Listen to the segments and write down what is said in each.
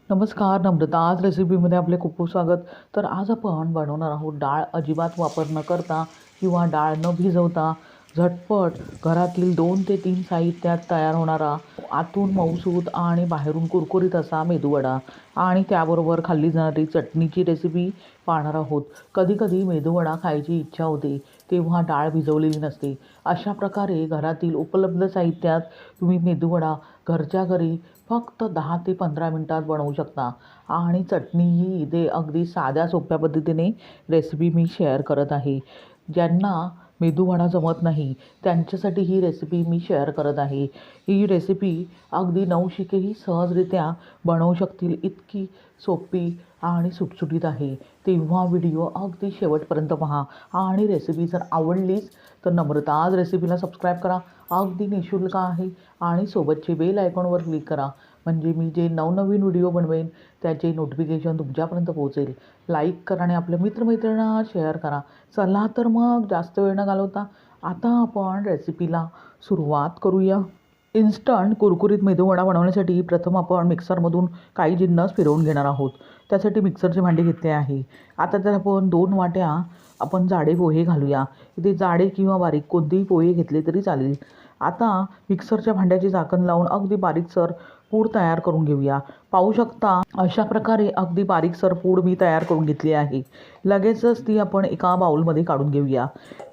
नमस्कार, नम्रता. आज रेसिपीमध्ये आपले खूप खूप स्वागत. तर आज आपण बनवणार आहोत डाळ अजिबात वापर न करता किंवा डाळ न भिजवता झटपट घरातील 2 ते 3 साहित्यात तयार होणारा आतून मऊसूत आणि बाहेरून कुरकुरीत असा मेदूवडा आणि त्याबरोबर खाल्ली जाणारी चटणीची रेसिपी पाहणार आहोत. कधीकधी मेदूवडा खायची इच्छा होते तेव्हा डाळ भिजवलेली नसते. अशा प्रकारे घरातील उपलब्ध साहित्यात तुम्ही मेदूवडा घरच्या घरी फक्त 10 ते 15 मिनिटात बनवू शकता. आणि चटणीही इथे अगदी साध्या सोप्या पद्धतीने रेसिपी मी शेअर करत आहे. ज्यांना मेदूवडा जमत नाही त्यांच्यासाठी ही रेसिपी मी शेअर करत आहे. ही रेसिपी अगदी नवशिकेही सहजरित्या बनवू शकतील इतकी सोपी आणि सुटसुटीत आहे. तेव्हा व्हिडिओ अगदी शेवटपर्यंत पहा आणि रेसिपी जर आवडलीच तर नम्रता आज रेसिपीला सबस्क्राईब करा. अगदी निःशुल्क आहे आणि सोबतचे बेल आयकॉनवर क्लिक करा म्हणजे मी जे नवनवीन व्हिडिओ बनवेन त्याचे नोटिफिकेशन तुमच्यापर्यंत पोहोचेल. लाईक करा आणि आपल्या मित्रमैत्रिणींना शेअर करा. चला तर मग जास्त वेळ न घालवता आता आपण रेसिपीला सुरुवात करूया. इन्स्टंट कुरकुरीत मेदूवडा बनवण्यासाठी प्रथम आपण मिक्सरमधून काही जिन्नस फिरवून घेणार आहोत. त्यासाठी मिक्सरचे भांडे घेतले आहे. आता त्यात आपण 2 वाट्या आपण जाडे पोहे घालूया. इथे जाडे किंवा बारीक कोणतेही पोहे घेतले तरी चालेल. आता मिक्सरच्या भांड्याचे झाकण लावून अगदी बारीकसर पूड तयार करून घेऊया. पाहू शकता अशा प्रकारे अगदी बारीकसर पूड मी तयार करून घेतली आहे. लगेचच ती आपण एका बाउलमध्ये काढून घेऊया.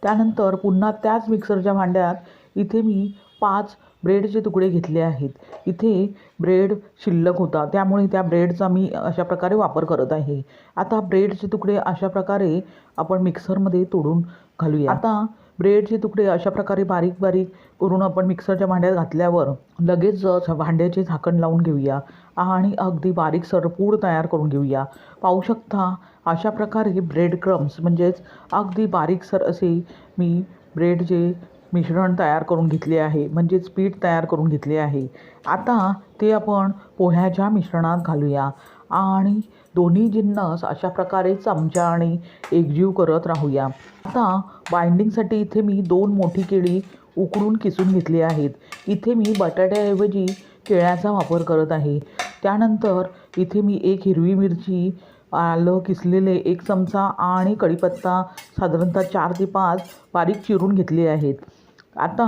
त्यानंतर पुन्हा त्याच मिक्सरच्या भांड्यात इथे मी 5 ब्रेडचे तुकडे घेतले आहेत. इथे ब्रेड शिल्लक होता त्यामुळे त्या ब्रेडचा मी अशा प्रकारे वापर करत आहे. आता ब्रेडचे तुकडे अशा प्रकारे आपण मिक्सरमध्ये तोडून घालूया. आता ब्रेडचे तुकडे अशा प्रकारे बारीक बारीक करून आपण मिक्सरच्या भांड्यात घातल्यावर लगेचच भांड्याचे झाकण लावून घेऊया आणि अगदी बारीकसर पूड तयार करून घेऊया. पाहू शकता अशा प्रकारे ब्रेड क्रम्स म्हणजेच अगदी बारीकसर असे मी ब्रेडचे मिश्रण तयार करून घेतले आहे म्हणजेच पीठ तयार करून घेतले आहे. आता ते आपण पोह्याच्या मिश्रणात घालूया आणि दोन्ही जिन्नस अशा प्रकारे चमच्याने एकजीव करत राहूया. आता बाइंडिंगसाठी इथे मी 2 मोठी केळी उकडून किसून घेतली आहेत. इथे मी बटाट्याऐवजी केळ्याचा वापर करत आहे. त्यानंतर इथे मी 1 हिरवी मिरची, आलं किसलेले 1 चमचा आणि कढीपत्ता साधारणतः 4 ते 5 बारीक चिरून घेतले आहेत. आता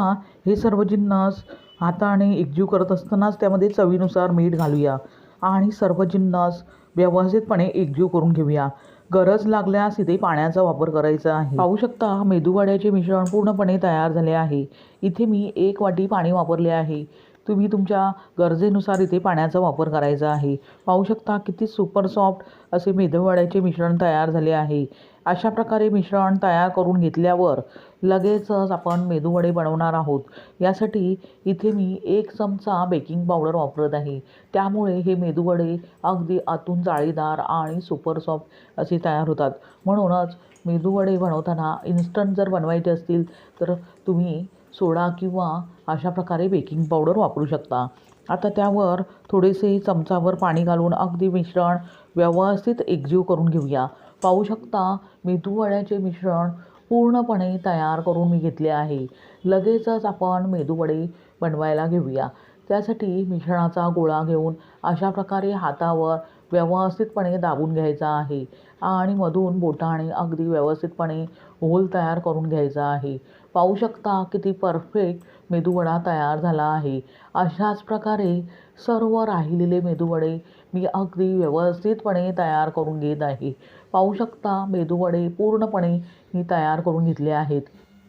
हे सर्व जिन्नस हाताने एकजीव करत असतानाच त्यामध्ये चवीनुसार मीठ घालूया आणि सर्व जिन्नस व्यवस्थितपणे एकजीव करून घेऊया. गरज लागल्यास इथे पाण्याचा वापर करायचा आहे. पाहू शकता मेदूवड्याचे मिश्रण पूर्णपणे तयार झाले आहे. इथे मी 1 वाटी पाणी वापरले आहे. तुम्ही तुमच्या गरजेनुसार इथे पाण्याचा वापर करायचा आहे. पाहू शकता किती सुपर सॉफ्ट असे मेदूवड्याचे मिश्रण तयार झाले आहे. अशा प्रकारे मिश्रण तयार करून घेतल्यावर लगेचच आपण मेदूवडे बनवणार आहोत. यासाठी इथे मी 1 चमचा बेकिंग पावडर वापरत आहे. त्यामुळे हे मेदूवडे अगदी आतून जाळीदार आणि सुपर सॉफ्ट असे तयार होतात. म्हणूनच मेदूवडे बनवताना इन्स्टंट जर बनवायचे असतील तर तुम्ही सोडा किंवा अशा प्रकारे बेकिंग पावडर वापरू शकता. आता त्यावर थोडेसे चमचाभर पाणी घालून अगदी मिश्रण व्यवस्थित एकजीव करून घेऊया. पाहू शकता मेदूवड्याचे मिश्रण पूर्णपणे तयार करून मी घेतले आहे. लगेचच आपण मेदूवडे बनवायला घेऊया. त्यासाठी मिश्रणाचा गोळा घेऊन अशा प्रकारे हातावर व्यवस्थितपणे दाबून घ्यायचा आहे आणि मधून बोटाने अगदी व्यवस्थितपणे होल तयार करून घ्यायचा आहे. पाहू शकता किती परफेक्ट मेदूवडा तयार झाला आहे. अशाच प्रकारे सर्व राहिलेले मेदूवडे मी अगदी व्यवस्थितपणे तयार करून घेत आहे. पाहू शकता मेदूवडे पूर्णपणे मी तयार करून घेतले आहेत.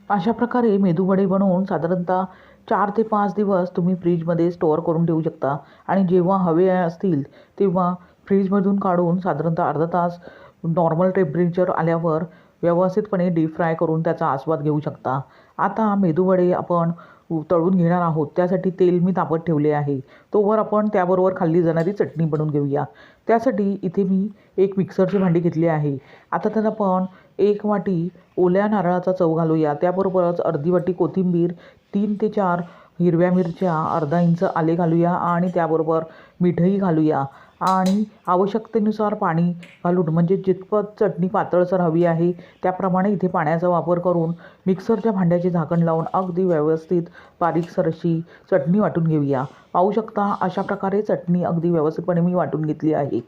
अशा प्रकारे मेदूवडे बनवून साधारणतः 4 ते 5 दिवस तुम्ही फ्रीजमध्ये स्टोअर करून ठेवू शकता आणि जेव्हा हवे असतील तेव्हा फ्रीजमधून काढून साधारणतः अर्धा तास नॉर्मल टेम्परेचर आल्यावर व्यवस्थितपणे डीप फ्राय करून त्याचा आस्वाद घेऊ शकता. आता मेदूवडे आपण तळून घेणार आहोत. त्यासाठी तेल मी तापत ठेवले आहे. तोवर आपण त्याबरोबर खाल्ली जाणारी चटणी बनवून घेऊया. त्यासाठी इथे मी 1 मिक्सरची भांडी घेतली आहे. आता त्यात आपण 1 वाटी ओल्या नारळाचा चव घालूया. त्याबरोबरच अर्धी वाटी कोथिंबीर, 3 ते 4 हिरव्या मिरच्या, अर्धा इंच आले घालूया आणि त्याबरोबर मीठही घालूया आणि आवश्यकतेनुसार पाणी घालून म्हणजे जितपत चटणी पातळसर हवी आहे त्याप्रमाणे इथे पाण्याचा वापर करून मिक्सरच्या भांड्याचे झाकण लावून अगदी व्यवस्थित बारीकसर अशी चटणी वाटून घेऊया. पाहू शकता अशा प्रकारे चटणी अगदी व्यवस्थितपणे मी वाटून घेतली आहे.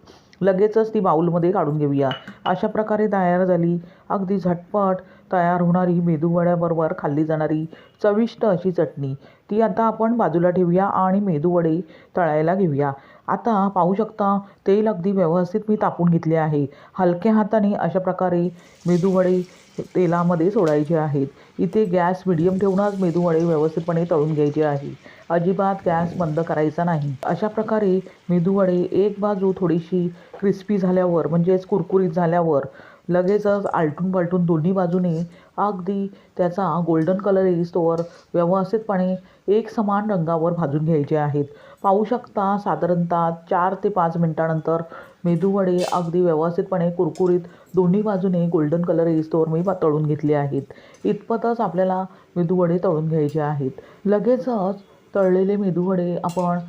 लगेचच ती बाऊलमध्ये काढून घेऊया. अशा प्रकारे तयार झाली अगदी झटपट तयार होणारी मेदूवड्याबरोबर खाल्ली जाणारी चविष्ट अशी चटणी. ती आता आपण बाजूला ठेवूया आणि मेदूवडे तळायला घेऊया. आता पाहू शकता तेल अगदी व्यवस्थित मी तापून घेतले आहे. हलक्या हाताने अशा प्रकारे मेदूवडे तेलामध्ये सोडायचे आहेत. इथे गॅस मिडियम ठेवूनच मेदूवडे व्यवस्थितपणे तळून घ्यायचे आहे. अजिबात गॅस बंद करायचा नाही. अशा प्रकारे मेदूवडे एक बाजू थोडीशी क्रिस्पी झाल्यावर म्हणजेच कुरकुरीत झाल्यावर लगेचच आलटून पलटून दोन्ही बाजूने अगदी त्याचा गोल्डन कलर येईस्तोवर व्यवस्थितपणे एक समान रंगावर भाजून घ्यायचे आहेत. पाहू शकता साधारणतः 4 ते 5 मिनिटानंतर मेदूवडे अगदी व्यवस्थितपणे कुरकुरीत दोन्ही बाजूने गोल्डन कलर येईस्तोवर मी तळून घेतले आहेत. इतपतच आपल्याला मेदूवडे तळून घ्यायचे आहेत. लगेचच तळलेले मेदूवडे आपण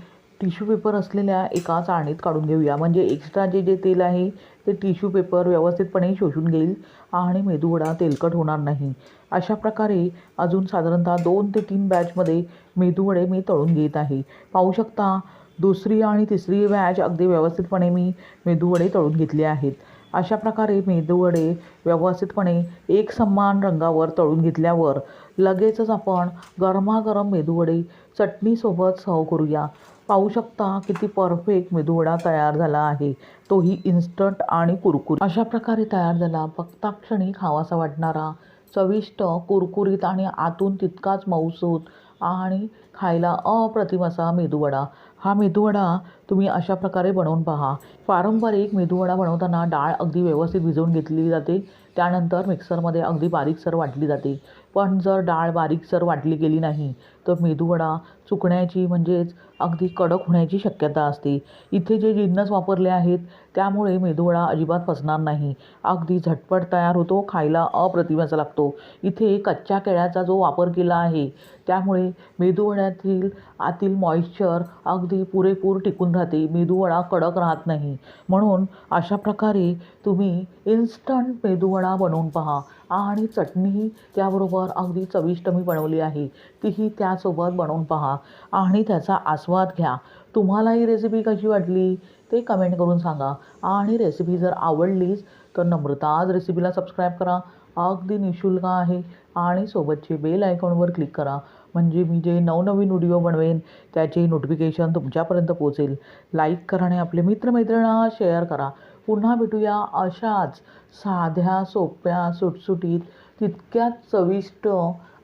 टिश्यू पेपर असलेल्या एका चाळणीत काढून घेऊया. म्हणजे एक्स्ट्रा जे तेल आहे ते टिश्यू पेपर व्यवस्थितपणे शोषून घेईल आणि मेदूवडा तेलकट होणार नाही. अशा प्रकारे अजून साधारणतः 2 ते 3 बॅचमध्ये मेदूवडे मी तळून घेत आहे. पाहू शकता दुसरी आणि तिसरी बॅच अगदी व्यवस्थितपणे मी मेदूवडे तळून घेतले आहेत. अशा प्रकारे मेदूवडे व्यवस्थितपणे एक समान रंगावर तळून घेतल्यावर लगेचच आपण गरमागरम मेदूवडे चटणीसोबत सर्व्ह करूया. पाहू शकता किती परफेक्ट मेदूवडा तयार झाला आहे. तोही इन्स्टंट आणि कुरकुरीत. अशा प्रकारे तयार झाला बघताक्षणी खावासा वाटणारा चविष्ट, कुरकुरीत आणि आतून तितकाच मऊसूत आणि खायला अप्रतिम असा मेदूवडा. हा मेदूवडा तुम्ही अशा प्रकारे बनवून पहा. पारंपरिक मेदूवडा बनवताना डाळ अगदी व्यवस्थित भिजवून घेतली जाते. त्यानंतर मिक्सरमध्ये अगदी बारीकसर वाटली जाते. पण जर डाळ बारीकसर वाटली गेली नाही तर मेदूवडा चुकण्याची म्हणजेच अगदी कडक होण्याची शक्यता असते. इथे जे जिन्नस वापरले आहेत त्यामुळे मेदूवडा अजिबात फसणार नाही. अगदी झटपट तयार होतो, खायला अप्रतिम असा लागतो. इथे कच्च्या केळ्याचा जो वापर केला आहे त्यामुळे मेदूवड्यातील आतील मॉइश्चर अगदी पुरेपूर टिकून राहते. मेदूवडा कडक राहत नाही. म्हणून अशा प्रकारे तुम्ही इन्स्टंट मेदूवडा बनवून पहा आणि चटणी त्याबरोबर अगदी चविष्ट मी बनवली आहे. तीही त्यासोबत बनवून पहा आणि त्याचा आस्वाद घ्या. तुम्हाला ही रेसिपी कशी वाटली ते कमेंट करून सांगा. आणि रेसिपी जर आवडलीच तर नम्रताज रेसिपीला सबस्क्राईब करा. अगदी निःशुल्क आहे आणि सोबतचे बेल आयकॉनवर क्लिक करा. म्हणजे मी जे नवनवीन व्हिडिओ बनवेन त्याचे नोटिफिकेशन तुमच्यापर्यंत पोहोचेल. लाईक करा आणि आपले मित्रमैत्रिणींना शेअर करा. पुन्हा भेटूया अशाच साध्या, सोप्या, सुटसुटीत, तितक्याच चविष्ट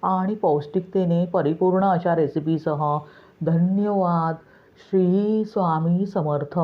आणि पौष्टिकतेने परिपूर्ण अशा रेसिपीसह. धन्यवाद. श्री स्वामी समर्थ.